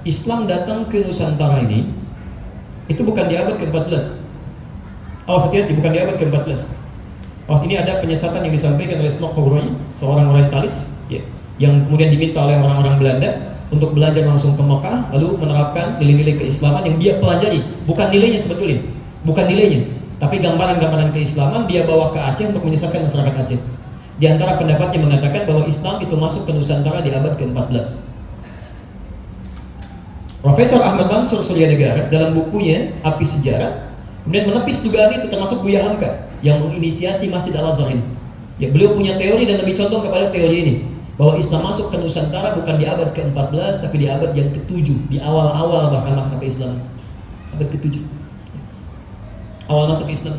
Islam datang ke Nusantara ini itu bukan di abad ke-14. Hati-hati, bukan di abad ke-14. Ini ada penyesatan yang disampaikan oleh Snock Hobroy, seorang orientalis ya, yang kemudian diminta oleh orang-orang Belanda untuk belajar langsung ke Mekah, lalu menerapkan nilai-nilai keislaman yang dia pelajari. Bukan nilainya sebetulnya, bukan nilainya, tapi gambaran-gambaran keislaman dia bawa ke Aceh untuk menyesatkan masyarakat Aceh. Di antara pendapatnya mengatakan bahwa Islam itu masuk ke Nusantara di abad ke-14. Profesor Ahmad Mansur Surya Negara dalam bukunya Api Sejarah kemudian menepis dugaan itu, termasuk Buya Hamka yang menginisiasi Masjid Al-Azhar ini. Ya, beliau punya teori dan lebih condong kepada teori ini, bahwa Islam masuk ke Nusantara bukan di abad ke-14 tapi di abad yang ke-7, di awal-awal bahkan masuk ke Islam. Abad ke-7. Awal masuk Islam.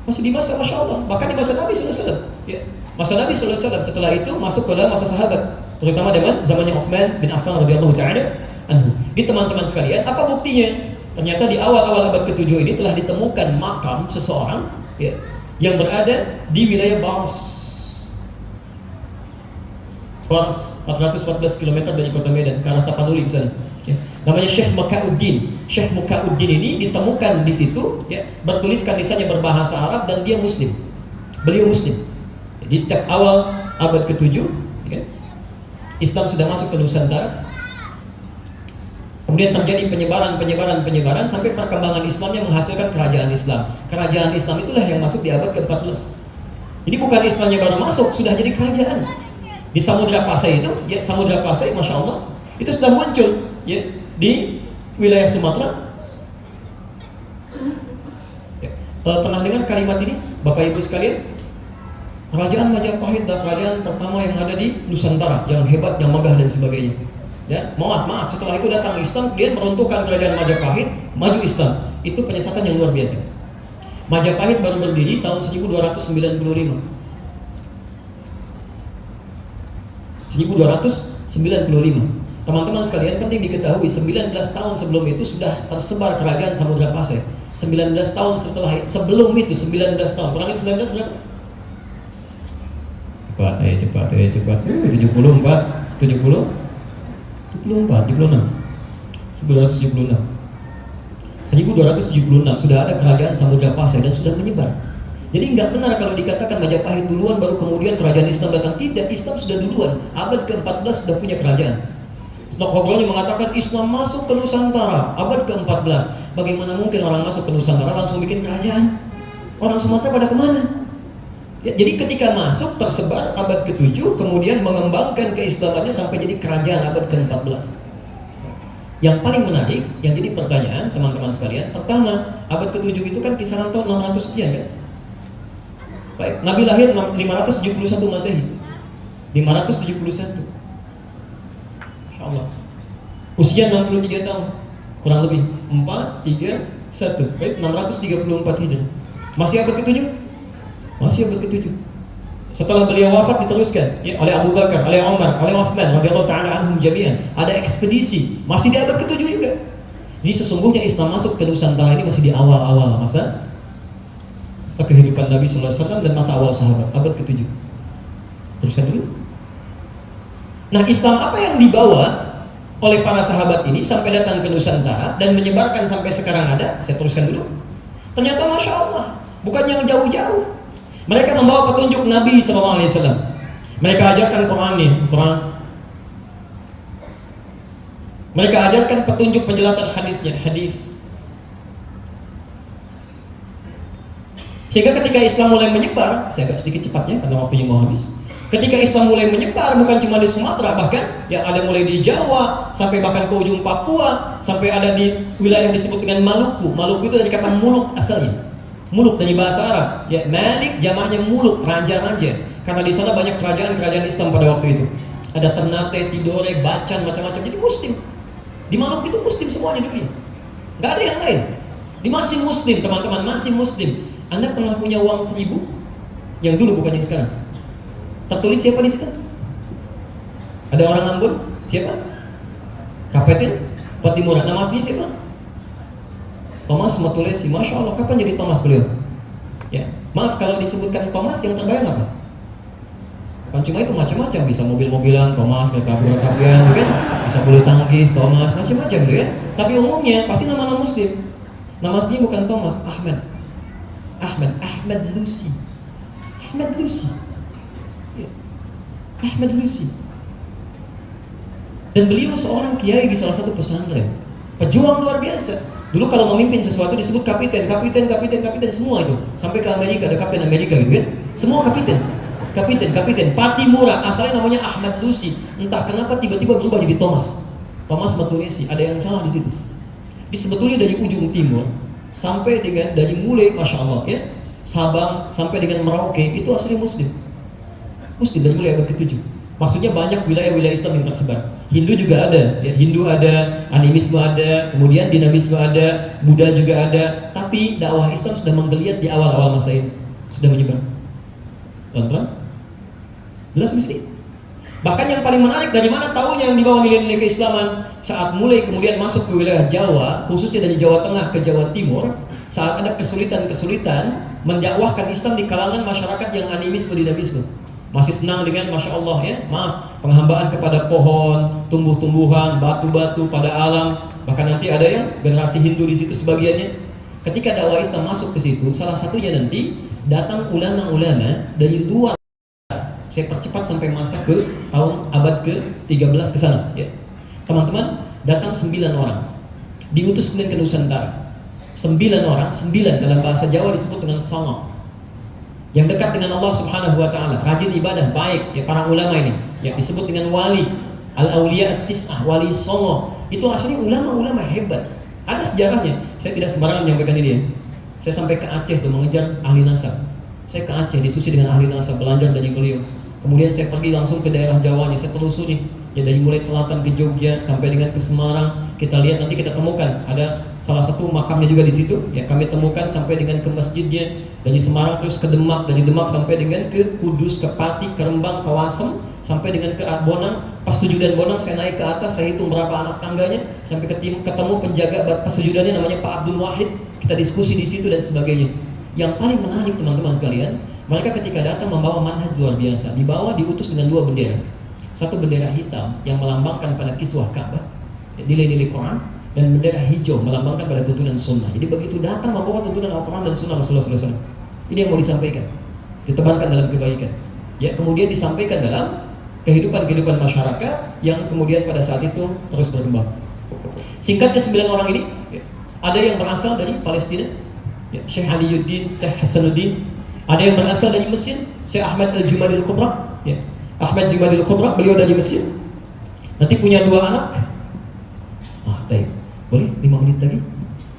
Masih di masa Masya Allah, bahkan di masa Nabi SAW ya. Masa Nabi SAW, setelah itu masuk ke dalam masa sahabat, terutama dengan zamannya Utsman bin Affan radhiyallahu ta'ala anhu. Di teman-teman sekalian, apa buktinya? Ternyata di awal-awal abad ke-7 ini telah ditemukan makam seseorang ya, yang berada di wilayah Bars, 414 km dari kota Medan ke arah Tapanuli di sana. Ya. Namanya Syekh Mukauddin. Syekh Mukauddin ini ditemukan di situ, ya, bertuliskan lisannya berbahasa Arab dan dia Muslim. Beliau Muslim. Jadi sejak awal abad ke-7, ya, Islam sudah masuk ke Nusantara. Kemudian terjadi penyebaran sampai perkembangan Islam yang menghasilkan kerajaan Islam. Kerajaan Islam itulah yang masuk di abad ke-14. Jadi bukan Islamnya baru masuk, sudah jadi kerajaan. Di Samudra Pasai itu, ya, Samudra Pasai, Masya Allah, itu sudah muncul ya, di wilayah Sumatera. Ya. Pernah dengar kalimat ini, Bapak Ibu sekalian? Kerajaan Majapahit adalah kerajaan pertama yang ada di Nusantara, yang hebat, yang megah dan sebagainya. Ya, maaf, setelah itu datang Islam, dia meruntuhkan kerajaan Majapahit, maju Islam. Itu penyesatan yang luar biasa. Majapahit baru berdiri tahun 1295. 1295. Teman-teman sekalian, penting diketahui 19 tahun sebelum itu sudah tersebar kerajaan Samudra Pasai. 19 tahun sebelum itu 19 tahun. Kurangnya 19 berapa? Cepat. 74, 70, 74, 76. 1276 sudah ada kerajaan Samudra Pasai dan sudah menyebar. Jadi nggak benar kalau dikatakan Majapahit duluan baru kemudian kerajaan Islam datang. Tidak, Islam sudah duluan. Abad ke-14 sudah punya kerajaan. Stockholm mengatakan Islam masuk ke Nusantara abad ke-14. Bagaimana mungkin orang masuk ke Nusantara langsung bikin kerajaan? Orang Sumatera pada kemana? Ya, jadi ketika masuk tersebar abad ke-7, kemudian mengembangkan keislamannya sampai jadi kerajaan abad ke-14. Yang paling menarik, yang jadi pertanyaan teman-teman sekalian, pertama, abad ke-7 itu kan kisaran tahun 600 sekian kan? Baik, Nabi lahir 571 Masehi. 571. Insyaallah. Usia 63 tahun. Kurang lebih 4, 3, 1. Baik, 634 Hijrah. Masih abad ke-7? Masih abad ke-7. Setelah beliau wafat diteruskan ya, oleh Abu Bakar, oleh Umar, oleh Uthman radhiyallahu ta'ala anhum jami'an. Ada ekspedisi, masih di abad ke-7 juga. Jadi sesungguhnya Islam masuk ke Nusantara ini masih di awal-awal masa kehidupan Nabi sallallahu alaihi wasallam dan masa awal sahabat, abad ke-7. Teruskan dulu. Nah, Islam apa yang dibawa oleh para sahabat ini sampai datang ke Nusantara dan menyebarkan sampai sekarang ada? Saya teruskan dulu. Ternyata Masya Allah, bukan yang jauh-jauh. Mereka membawa petunjuk Nabi sallallahu alaihi wasallam. Mereka ajarkan Quran. Mereka ajarkan petunjuk penjelasan hadis. Sehingga ketika Islam mulai menyebar, saya agak sedikit cepatnya karena waktunya mau habis. Ketika Islam mulai menyebar, bukan cuma di Sumatera, bahkan yang ada mulai di Jawa, sampai bahkan ke ujung Papua, sampai ada di wilayah yang disebut dengan Maluku. Maluku itu dari kata muluk asalnya. Muluk dari bahasa Arab. Ya, Malik jamaknya muluk, raja-raja. Karena di sana banyak kerajaan-kerajaan Islam pada waktu itu. Ada Ternate, Tidore, Bacan, macam-macam. Jadi Muslim. Di Maluku itu Muslim semuanya dulu. Nggak ada yang lain. Di masih Muslim, teman-teman, masih Muslim. Anda pernah punya uang 1000? Yang dulu bukan yang sekarang. Tertulis siapa di situ? Ada orang Ambon? Siapa? Kapetin? Patimuran. Nama aslinya siapa? Thomas Matulesi. Masya Allah, kapan jadi Thomas beliau? Ya, maaf kalau disebutkan Thomas yang terbayang apa? Kan cuma itu macam-macam, bisa mobil-mobilan Thomas, kereta api-apian, kan? Bisa bulu tangkis Thomas, macam-macam gitu ya. Tapi umumnya pasti nama-nama Muslim. Nama aslinya bukan Thomas, Ahmad. Ahmad Lucy. Ahmad Lucy. Ya. Ahmad Lucy. Dan beliau seorang kiai di salah satu pesantren. Pejuang luar biasa. Dulu kalau memimpin sesuatu disebut kapiten semua itu. Sampai ke Amerika ada kapten Amerika gitu kan. Semua kapiten. Patimura, asalnya namanya Ahmad Lucy. Entah kenapa tiba-tiba berubah jadi Thomas Matunisi. Ada yang salah di situ. Di sebetulnya dari ujung timur sampai dengan dari mulai Masya Allah ya, Sabang sampai dengan Merauke itu asli Muslim dari mulai abad ke-7. Maksudnya banyak wilayah-wilayah Islam yang tersebar. Hindu juga ada, ya, Hindu ada, animisme ada, kemudian dinamisme ada, Buddha juga ada. Tapi dakwah Islam sudah menggeliat di awal-awal masa ini, sudah menyebar. Pelan-pelan, jelas mesti. Bahkan yang paling menarik, dari mana tahunya yang dibawa nilai-nilai keislaman? Saat mulai kemudian masuk ke wilayah Jawa, khususnya dari Jawa Tengah ke Jawa Timur, saat ada kesulitan mendakwahkan Islam di kalangan masyarakat yang animisme dinamisme, masih senang dengan Masya Allah ya, penghambaan kepada pohon, tumbuh-tumbuhan, batu-batu pada alam. Bahkan nanti ada yang generasi Hindu di situ sebagiannya. Ketika dakwah Islam masuk ke situ, salah satunya nanti datang ulama-ulama dari luar. Saya percepat sampai masa ke tahun abad ke-13 ke sana ya. Teman-teman, datang 9 orang. Diutus kemudian ke Nusantara. 9 orang, 9 dalam bahasa Jawa disebut dengan songo. Yang dekat dengan Allah Subhanahu wa taala, rajin ibadah, baik ya para ulama ini. Ya disebut dengan wali, al-auliya at-tis'ah, wali songo. Itu aslinya ulama-ulama hebat. Ada sejarahnya. Saya tidak sembarangan menyampaikan ini ya. Saya sampai ke Aceh tuh mengejar ahli nasab. Saya ke Aceh diskusi dengan ahli nasab, belajar dari beliau. Kemudian saya pergi langsung ke daerah Jawanya, saya telusuri ya dari mulai selatan ke Jogja sampai dengan ke Semarang. Kita lihat nanti kita temukan ada salah satu makamnya juga di situ. Ya kami temukan sampai dengan ke masjidnya, dari Semarang terus ke Demak, dari Demak sampai dengan ke Kudus, ke Pati, ke Rembang, ke Wasem, sampai dengan ke Bonang. Pas sujudan Bonang saya naik ke atas, saya hitung berapa anak tangganya sampai ketemu penjaga pas sujudannya namanya Pak Abdul Wahid. Kita diskusi di situ dan sebagainya. Yang paling menarik teman-teman sekalian, mereka ketika datang membawa manhaj luar biasa. Dibawa diutus dengan 2 bendera. Satu bendera hitam yang melambangkan pada kiswah Ka'bah, nilai-nilai Quran, dan bendera hijau melambangkan pada tuntunan sunnah. Jadi begitu datang membawa tuntunan Al-Quran dan sunnah Rasulullah SAW. Ini yang mau disampaikan, ditebarkan dalam kebaikan. Ya kemudian disampaikan dalam kehidupan masyarakat yang kemudian pada saat itu terus berkembang. Singkatnya 9 orang ini, ya, ada yang berasal dari Palestina, ya, Syekh Aliyuddin, Syekh Hasanuddin. Ada yang berasal dari Mesir, Syekh Ahmad Al-Jumadil Kubra, ya. Ahmad Jumadil Kubra, beliau dari Mesir. Nanti punya 2 anak. Baik. Boleh 5 menit lagi?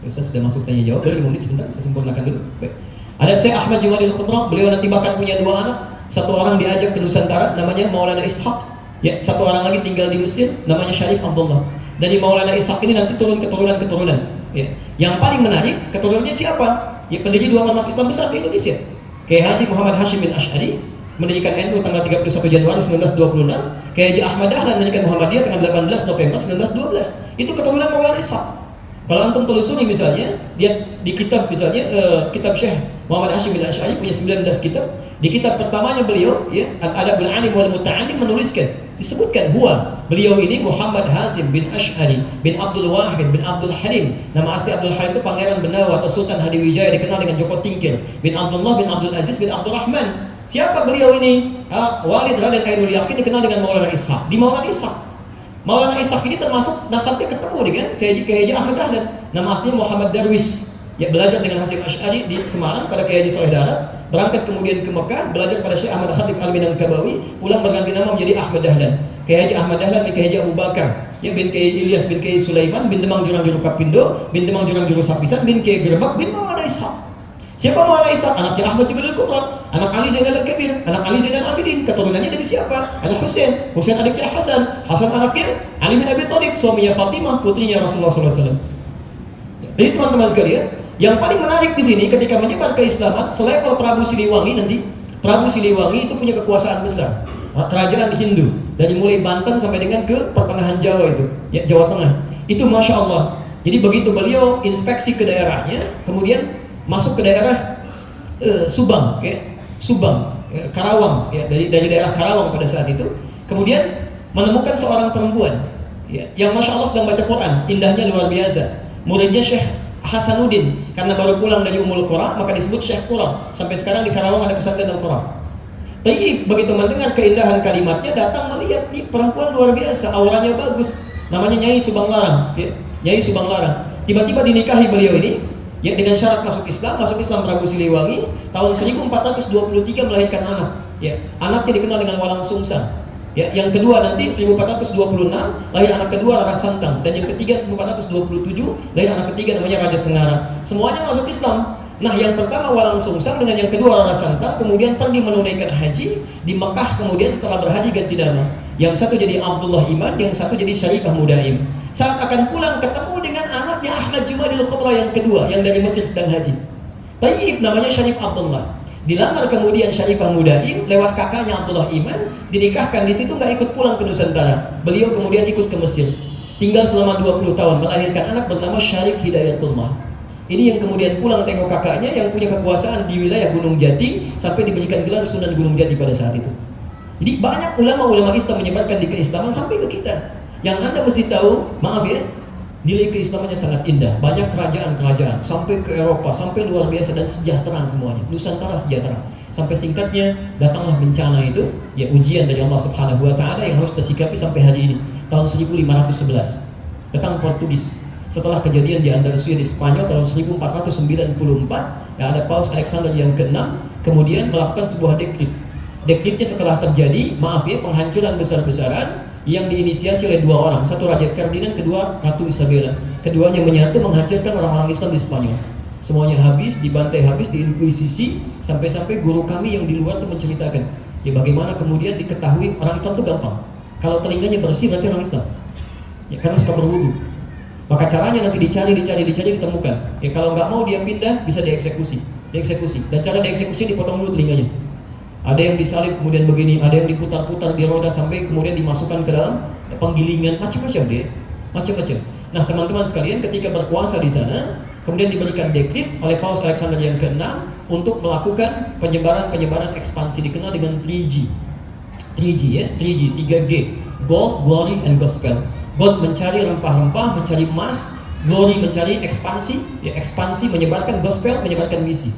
Saya sudah masuk tanya jawab, boleh 5 menit sebentar, saya sempurnakan dulu. Baik. Ada Syekh Ahmad Jumadil Kubra, beliau nanti bahkan punya 2 anak. Satu orang diajak ke Nusantara, namanya Maulana Ishaq. Ya, satu orang lagi tinggal di Mesir, namanya Syarif Abdullah. Dari Maulana Ishaq ini nanti turun keturunan. Ya. Yang paling menarik, keturunannya siapa? Ya, pendiri 2 ormas Islam besar di Indonesia. Kiai Haji Muhammad Hashim bin Asy'ari mendirikan NU tanggal 31 Januari 1926. Kiai Haji Ahmad Dahlan mendirikan Muhammadiyah tanggal 18 November 1912. Itu keturunan Maulana Ishaq. Kalau antum telusuri misalnya, dia di kitab misalnya kitab Syekh Muhammad Hashim bin Asy'ari punya 19 kitab. Di kitab pertamanya beliau ya Al-Adabul Alim wal Muta'allim menuliskan, disebutkan beliau ini Muhammad Hashim bin Asy'ari bin Abdul Wahid bin Abdul Halim. Nama asli Abdul Halim itu Pangeran Benawa atau Sultan Hadiwijaya, dikenal dengan Joko Tingkir bin Abdullah bin Abdul Aziz bin Abdul Rahman. Siapa beliau ini? Walid Raden Ainul Yakin, dikenal dengan Maulana Ishaq. Di Maulana Ishaq, Maulana Ishaq ini termasuk nasabnya ketemu dengan Kiai Haji Ahmad Dahlan. Nama aslinya Muhammad Darwis. Ya belajar dengan Hasyim Asy'ari di Semarang pada Kiai Haji Saleh Darat, berangkat kemudian ke Mekah, belajar pada Syekh Ahmad Khatib Al-Minangkabawi, pulang berganti nama menjadi Ahmad Dahlan. Kiai Haji Ahmad Dahlan bin Kiai Haji Abu Bakar, ya bin Kiai Ilyas bin Kiai Sulaiman bin Demang Jurang Juru Kapindo bin Demang Jurang Juru Sapisan bin Kiai Gerbak bin Maulana Ishaq. Siapa Maulana Ishaq? Anaknya Ahmad Jumadil Kubra, anak Ali Zainal Al-Kabir, anak Ali Zainal Abidin. Keturunannya dari siapa? Al-Husain. Husain adiknya Hasan, Hasan anaknya Ali bin Abi Thalib, suaminya Fatimah, putrinya Rasulullah SAW. Jadi teman-teman sekalian, yang paling menarik di sini ketika menyebar keislaman, selevel Prabu Siliwangi nanti, Prabu Siliwangi itu punya kekuasaan besar, kerajaan Hindu dari mulai Banten sampai dengan ke pertengahan Jawa itu, ya Jawa Tengah. Itu Masya Allah. Jadi begitu beliau inspeksi ke daerahnya, kemudian masuk ke daerah Subang, ya Subang. Karawang, ya, dari daerah Karawang pada saat itu. Kemudian menemukan seorang perempuan, ya, yang masya Allah sedang baca Quran, indahnya luar biasa. Muridnya Syekh Hasanuddin, karena baru pulang dari Ummul Qura, maka disebut Syekh Qura. Sampai sekarang di Karawang ada pesantren Al-Qura. Tapi begitu mendengar keindahan kalimatnya, datang melihat nih perempuan luar biasa, auranya bagus. Namanya Nyai Subang Larang, ya, Nyai Subang Larang. Tiba-tiba dinikahi beliau ini, ya, dengan syarat masuk Islam Prabu Siliwangi. Tahun 1423 melahirkan anak, ya. Anaknya dikenal dengan Walang Sungsang. Ya, yang kedua nanti 1426 lahir anak kedua Rara Santang, dan yang ketiga 1427 lahir anak ketiga namanya Raja Sengara. Semuanya masuk Islam. Nah, yang pertama Walang Sungsang dengan yang kedua Rara Santang kemudian pergi menunaikan haji di Mekah, kemudian setelah berhaji ganti nama. Yang satu jadi Abdullah Iman, yang satu jadi Syarifah Mudaim. Saat akan pulang ketemu dengan anaknya Ahmad Jumadil Kubra yang kedua yang dari Mesir sedang haji. Tayyib namanya Syarif Abdullah. Dilamar kemudian Syarifah Mudaim lewat kakaknya Abdullah Iman, dinikahkan di situ, nggak ikut pulang ke Nusantara. Beliau kemudian ikut ke Mesir. Tinggal selama 20 tahun, melahirkan anak bernama Syarif Hidayatullah. Ini yang kemudian pulang tengok kakaknya yang punya kekuasaan di wilayah Gunung Jati sampai diberikan gelar Sunan Gunung Jati pada saat itu. Jadi banyak ulama-ulama Islam menyebarkan di keislaman sampai ke kita. Yang Anda mesti tahu, maaf ya, nilai keislamannya sangat indah. Banyak kerajaan-kerajaan sampai ke Eropa, sampai luar biasa, dan sejahtera semuanya. Nusantara sejahtera. Sampai singkatnya datanglah bencana itu, ya, ujian dari Allah Subhanahu wa taala yang harus tersikapi sampai hari ini. Tahun 1511 datang Portugis. Setelah kejadian di Andalusia di Spanyol tahun 1494, ya, ada Paus Alexander yang ke-6 kemudian melakukan sebuah dekrit. Dekritnya setelah terjadi, maaf ya, penghancuran besar-besaran yang diinisiasi oleh dua orang, satu Raja Ferdinand, kedua Ratu Isabella. Keduanya menyatu menghancurkan orang-orang Islam di Spanyol. Semuanya habis, dibantai habis, diinkuisisi, sampai-sampai guru kami yang di luar itu menceritakan, ya, bagaimana kemudian diketahui orang Islam itu gampang. Kalau telinganya bersih berarti orang Islam, ya, karena suka berwudu. Maka caranya nanti dicari ditemukan. Ya, kalau nggak mau dia pindah, bisa dieksekusi. Dan cara dieksekusi dipotong dulu telinganya. Ada yang disalib kemudian begini, ada yang diputar-putar di roda sampai kemudian dimasukkan ke dalam penggilingan, macam-macam dia, macam-macam. Nah, teman-teman sekalian, ketika berkuasa di sana, kemudian diberikan dekrit oleh Paus Alexander yang ke-6 untuk melakukan penyebaran ekspansi, dikenal dengan 3G. 3G ya, 3G, 3G. Gold, Glory, and Gospel. Gold mencari rempah-rempah, mencari emas. Glory mencari ekspansi, ya, ekspansi menyebarkan gospel, menyebarkan misi.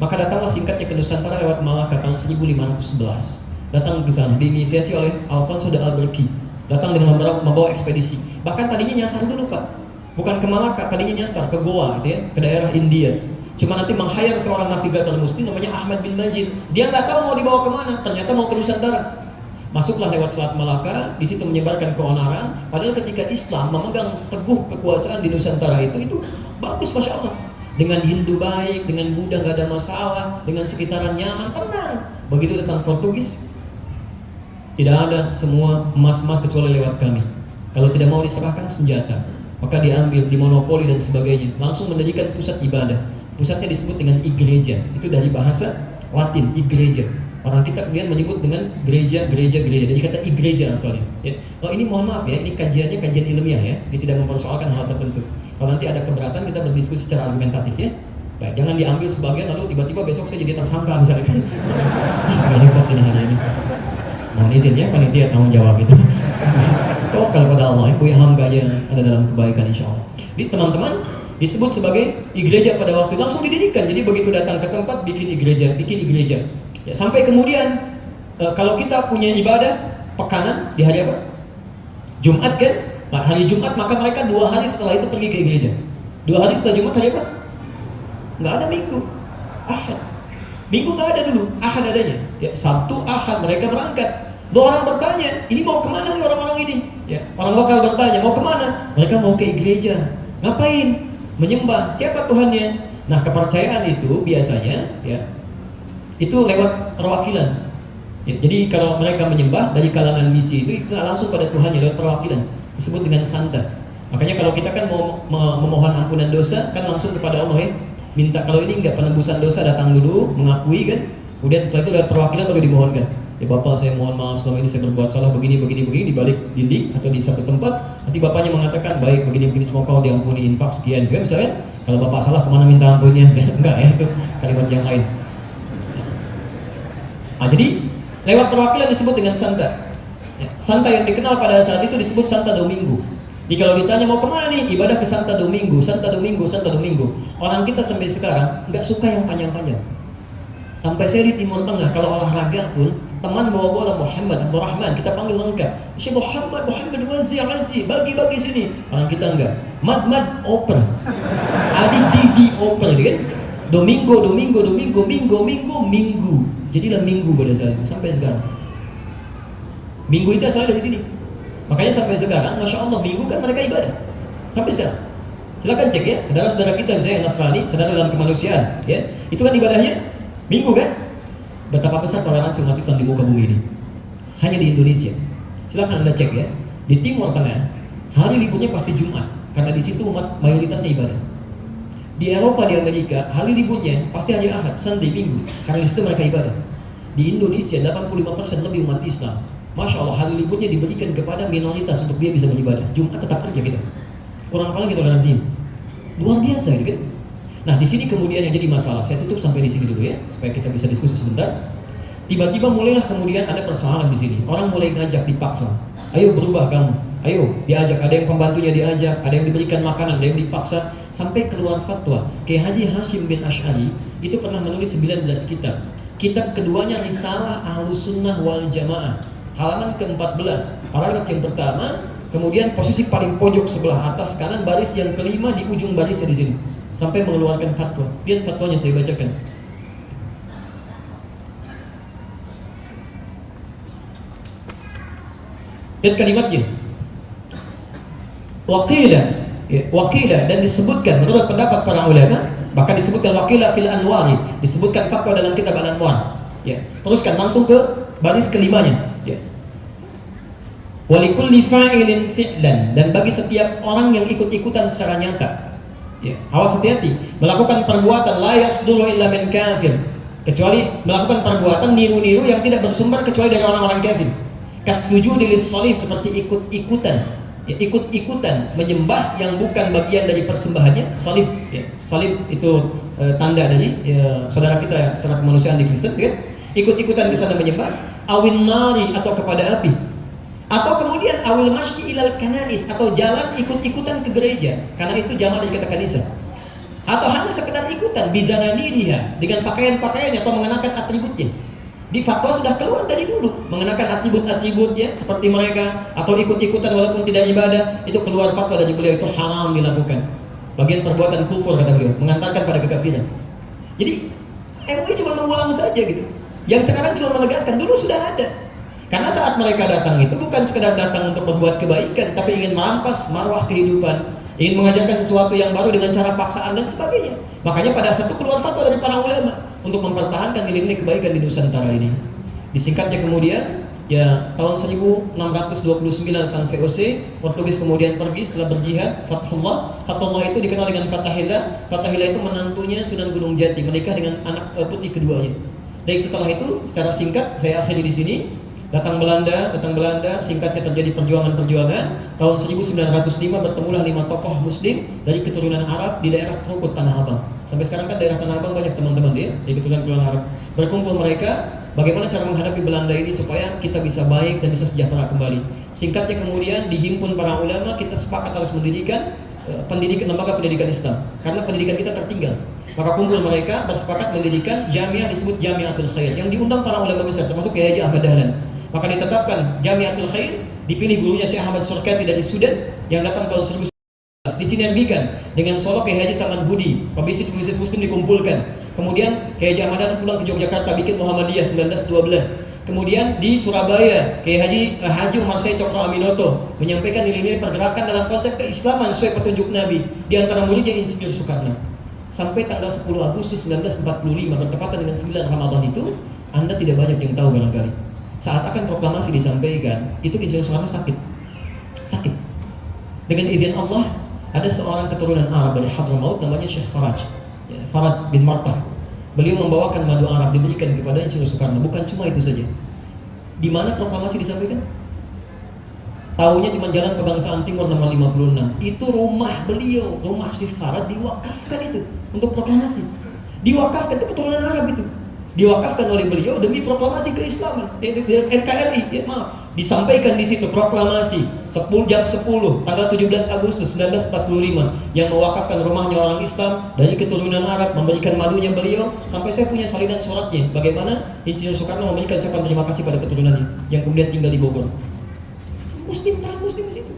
Maka datanglah singkatnya ke Nusantara lewat Malaka tahun 1511. Datang ke sana diinisiasi oleh Alfonso de Albuquerque. Datang dengan membawa ekspedisi. Bahkan tadinya nyasar dulu, Pak. Bukan ke Malaka, tadinya nyasar ke Goa gitu ya, ke daerah India. Cuma nanti meng-hire seorang navigator muslim namanya Ahmad bin Majid. Dia nggak tahu mau dibawa kemana, ternyata mau ke Nusantara. Masuklah lewat Selat Malaka, di situ menyebarkan keonaran. Padahal ketika Islam memegang teguh kekuasaan di Nusantara itu bagus, masya Allah. Dengan Hindu baik, dengan Buddha nggak ada masalah, dengan sekitaran nyaman, tenang. Begitu datang Portugis, tidak ada, semua emas-emas kecuali lewat kami. Kalau tidak mau diserahkan senjata, maka diambil, dimonopoli dan sebagainya. Langsung mendirikan pusat ibadah. Pusatnya disebut dengan igreja. Itu dari bahasa Latin, igreja. Orang kita kemudian menyebut dengan gereja. Jadi kata igreja asalnya. Ya. Oh, ini mohon maaf ya, ini kajiannya kajian ilmiah ya. Ini tidak mempersoalkan hal tertentu. Kalau nanti ada keberatan, kita berdiskusi secara argumentatif ya. Baik, jangan diambil sebagian lalu tiba-tiba besok saya jadi tersangka misalnya kan. Repot ini hari ini. Mohon izin ya, panitia tanggung jawab itu. Tawakal pada Allah ya, punya hamba aja ada dalam kebaikan insya Allah. Jadi teman-teman, disebut sebagai igreja pada waktu langsung didirikan. Jadi begitu datang ke tempat bikin igreja. Ya, sampai kemudian kalau kita punya ibadah pekanan di hari apa? Jumat kan? Nah, hari Jumat, maka mereka 2 hari setelah itu pergi ke gereja. 2 hari setelah Jumat hari apa? Nggak ada Minggu, Ahad. Minggu nggak ada dulu, Ahad adanya. Ya, Sabtu, Ahad mereka berangkat. Lalu orang bertanya, ini mau kemana nih orang-orang ini? Ya, orang lokal bertanya, mau kemana? Mereka mau ke gereja. Ngapain? Menyembah. Siapa Tuhannya? Nah, kepercayaan itu biasanya, ya, itu lewat perwakilan. Ya, jadi kalau mereka menyembah dari kalangan misi itu langsung pada Tuhannya lewat perwakilan. Disebut dengan santa. Makanya kalau kita kan mau memohon ampunan dosa kan langsung kepada Allah ya. Minta, kalau ini enggak, penebusan dosa datang dulu, mengakui kan. Kemudian setelah itu lewat perwakilan baru dimohonkan. Ya Bapak, saya mohon maaf selama ini saya berbuat salah begini di balik dinding atau di satu tempat. Nanti Bapaknya mengatakan baik begini semoga kau diampuni, infak sekian. Ya misalnya kalau Bapak salah kemana minta ampunnya? Enggak ya, itu kalimat yang lain. Nah, jadi lewat perwakilan disebut dengan Santa. Ya, Santa yang dikenal pada saat itu disebut Santa Domingo. Jadi kalau ditanya mau kemana nih, ibadah ke Santa Domingo, Santa Domingo, Santa Domingo. Orang kita sampai sekarang nggak suka yang panjang-panjang. Sampai saya di Timur Tengah kalau olahraga pun teman bawa bola Muhammad, Abdul Rahman, kita panggil lengkap. Syekh Muhammad, Muhammad Wazi, Azi, bagi-bagi sini. Orang kita enggak. Mad open. Didi open, kan? Domingo, Minggu. Jadilah Minggu pada saat itu sampai sekarang. Minggu itu asalnya dari sini. Makanya sampai sekarang, Masya Allah, Minggu kan mereka ibadah. Sampai sekarang. Silakan cek ya, saudara-saudara kita misalnya yang Nasrani, saudara dalam kemanusiaan, ya, itu kan ibadahnya Minggu kan? Betapa besar toleransi umat Islam di muka bumi ini. Hanya di Indonesia. Silahkan Anda cek ya. Di Timur Tengah, hari liburnya pasti Jumat, karena di situ umat mayoritasnya ibadah. Di Eropa, di Amerika, hari liburnya pasti hari Ahad, Sunday, Minggu, karena di situ mereka ibadah. Di Indonesia, 85% lebih umat Islam. Masya Allah, hari liburnya diberikan kepada minoritas untuk dia bisa beribadah. Jumat tetap kerja kita. Kurang apa lagi toleransi? Luar biasa gitu kan? Nah, di sini kemudian yang jadi masalah. Saya tutup sampai di sini dulu ya, supaya kita bisa diskusi sebentar. Tiba-tiba mulailah kemudian ada persoalan di sini. Orang mulai ngajak dipaksa. Ayo berubah kamu. Ayo diajak. Ada yang pembantunya diajak, ada yang diberikan makanan, ada yang dipaksa. Sampai keluar fatwa. Kiai Haji Hashim bin Asy'ari itu pernah menulis 19 kitab. Kitab keduanya Risalah Ahlus Sunnah wal Jamaah. Halaman ke-14, paragraf yang pertama. Kemudian posisi paling pojok sebelah atas kanan, baris yang kelima di ujung barisnya di sini. Sampai mengeluarkan fatwa. Lihat fatwanya saya bacakan. Lihat kalimatnya. Wakila dan disebutkan menurut pendapat para ulama, bahkan disebutkan wakila fil anwari, disebutkan fatwa dalam kitab Al-Anwar. Ya, teruskan langsung ke baris kelimanya. Ya. Walikulli fa'ilin fi'lan, dan bagi setiap orang yang ikut-ikutan secara nyata. Ya, awas hati-hati, melakukan perbuatan la yasduru illa min kafir, kecuali melakukan perbuatan niru-niru yang tidak bersumber kecuali dari orang-orang kafir. Kasujudi lis-shalib, seperti ikut-ikutan, ya, ikut-ikutan menyembah yang bukan bagian dari persembahannya, salib. Ya, salib itu tanda dari saudara kita secara kemanusiaan di Kristen, ya. Ikut-ikutan di sana menyembah, awin nari, atau kepada api, atau kemudian awil masyi ilal kanais, atau jalan ikut-ikutan ke gereja. Kanais itu jamak dari kata kanisa. Atau hanya sekedar ikutan bizananiriha, dengan pakaian-pakaiannya atau mengenakan atributnya. Di fatwa sudah keluar dari dulu, mengenakan atribut-atributnya seperti mereka, atau ikut-ikutan walaupun tidak ibadah, itu keluar fatwa dari beliau, itu haram dilakukan. Bagian perbuatan kufur kata beliau, mengantarkan pada kekafiran. Jadi MUI cuma mengulang saja gitu. Yang sekarang cuma menegaskan, dulu sudah ada. Karena saat mereka datang itu bukan sekedar datang untuk berbuat kebaikan, tapi ingin merampas marwah kehidupan, ingin mengajarkan sesuatu yang baru dengan cara paksaan dan sebagainya. Makanya pada saat itu keluar fatwa dari para ulama untuk mempertahankan nilai-nilai kebaikan di Nusantara ini. Disingkatnya kemudian, ya tahun 1629 datang VOC, Portugis kemudian pergi setelah berjihad, Fathullah. Fathullah itu dikenal dengan Fathahillah. Fathahillah itu menantunya Sunan Gunung Jati, menikah dengan anak putri keduanya. Dan setelah itu, secara singkat saya akhiri di sini. Datang Belanda, singkatnya terjadi perjuangan-perjuangan. Tahun 1905 bertemulah 5 tokoh muslim dari keturunan Arab di daerah Krukut, Tanah Abang. Sampai sekarang kan daerah Tanah Abang banyak teman-teman dia dari keturunan Arab. Berkumpul mereka, bagaimana cara menghadapi Belanda ini supaya kita bisa baik dan bisa sejahtera kembali. Singkatnya kemudian dihimpun para ulama, kita sepakat harus mendirikan lembaga pendidikan Islam, karena pendidikan kita tertinggal. Maka kumpul mereka bersepakat mendirikan jamiah disebut Jamiatul Khair, yang diundang para ulama besar termasuk Kiai Haji Ahmad Dahlan. Maka ditetapkan Jamiatul Khair, dipilih gurunya Syekh Ahmad Surkati dari Sudan yang datang tahun 1911. Disinergikan dengan Solo Kiai Haji Saman Budi, pebisnis muslim dikumpulkan. Kemudian Kiai Haji Ahmad Dahlan pulang ke Yogyakarta bikin Muhammadiyah 1912. Kemudian di Surabaya Kiai Haji Umar Said Cokro Aminoto menyampaikan nilai-nilai pergerakan dalam konsep keislaman sesuai petunjuk Nabi. Di antara muridnya Insinyur Soekarno. Sampai tanggal 10 Agustus 1945 bertepatan dengan 9 Ramadan itu, Anda tidak banyak yang tahu barangkali. Saat akan proklamasi disampaikan, itu Insinyur Soekarno sakit. Dengan izin Allah, ada seorang keturunan Arab dari Hadramaut namanya Syekh Faraj, ya, Faraj bin Martah. Beliau membawakan madu Arab diberikan kepada Insinyur Soekarno. Bukan cuma itu saja. Di mana proklamasi disampaikan? Taunya cuma Jalan Pegangsaan Timur nomor 56. Itu rumah beliau, rumah Syekh Faraj diwakafkan itu untuk proklamasi. Diwakafkan, itu keturunan Arab itu. diwakafkan oleh beliau demi proklamasi keislaman. NKRI, ya, maaf, disampaikan di situ proklamasi 10 jam 10 tanggal 17 Agustus 1945 yang mewakafkan rumahnya orang Islam dari keturunan Arab, memberikan malunya beliau. Sampai saya punya salinan suratnya bagaimana Insinyur Soekarno memberikan ucapan terima kasih pada keturunannya yang kemudian tinggal di Bogor. Muslim, orang Muslim di situ.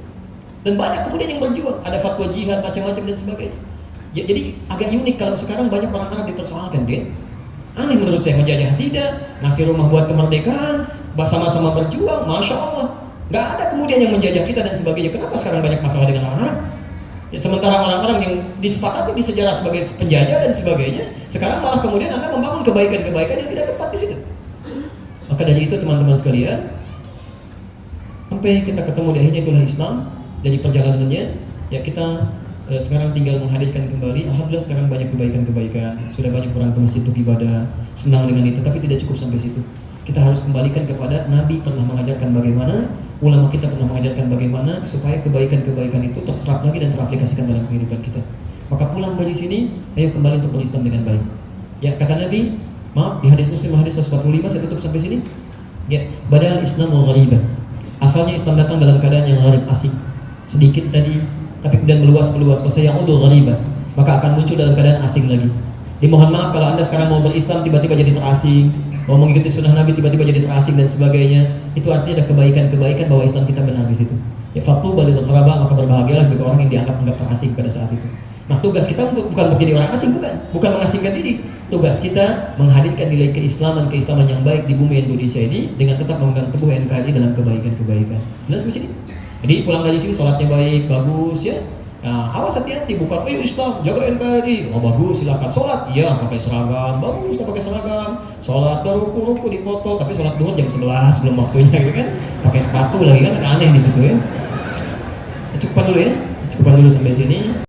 Dan banyak kemudian yang berjuang, ada fatwa jihad macam-macam dan sebagainya. Ya, jadi agak unik kalau sekarang banyak orang Arab dipersoalkan, dia aneh menurut saya. Menjajah tidak, ngasih rumah buat kemerdekaan, sama-sama berjuang, masya Allah. Nggak ada kemudian yang menjajah kita dan sebagainya. Kenapa sekarang banyak masalah dengan orang Arab? Ya, sementara orang-orang yang disepakati di sejarah sebagai penjajah dan sebagainya, sekarang malah kemudian Anda membangun kebaikan-kebaikan yang tidak tepat di situ. Maka dari itu teman-teman sekalian, sampai kita ketemu di akhirnya itulah Islam. Dari perjalanannya, ya kita sekarang tinggal menghadirkan kembali. Alhamdulillah sekarang banyak kebaikan-kebaikan, sudah banyak orang ke masjid untuk ibadah, senang dengan itu. Tapi tidak cukup sampai situ. Kita harus kembalikan kepada Nabi pernah mengajarkan bagaimana, ulama kita pernah mengajarkan bagaimana supaya kebaikan-kebaikan itu terserap lagi dan teraplikasikan dalam kehidupan kita. Maka pulang dari sini, ayo kembali untuk berislam dengan baik. Ya, kata Nabi, maaf, di hadis Muslim hadis 145, saya tutup sampai sini. Ya, badal Islamul gharibah. Asalnya Islam datang dalam keadaan yang gharib, asing, sedikit tadi, tapi kemudian meluas, fasayaudu ghariban, maka akan muncul dalam keadaan asing lagi. Dimohon maaf kalau Anda sekarang mau berislam tiba-tiba jadi terasing, mau mengikuti sunnah Nabi tiba-tiba jadi terasing dan sebagainya. Itu artinya ada kebaikan-kebaikan bahwa Islam kita benar di situ. Ya, fatuba lil ghuraba, maka berbahagialah bagi orang yang dianggap terasing pada saat itu. Nah, tugas kita bukan menjadi orang asing, bukan mengasingkan diri. Tugas kita menghadirkan nilai keislaman yang baik di bumi Indonesia ini dengan tetap memegang teguh NKRI dalam kebaikan-kebaikan. Jelas di sini? Jadi pulang dari sini sholatnya baik, bagus ya. Nah, awas hati-hati, bukan Islam, jaga NKRI. Oh bagus, silakan sholat, iya pakai seragam, bagus tak pakai seragam. Sholat ruku-ruku di foto, tapi sholat duhur jam 11 belum waktunya gitu kan. Pakai sepatu lagi kan, aneh di situ ya. Saya cukupkan dulu ya, sampai sini.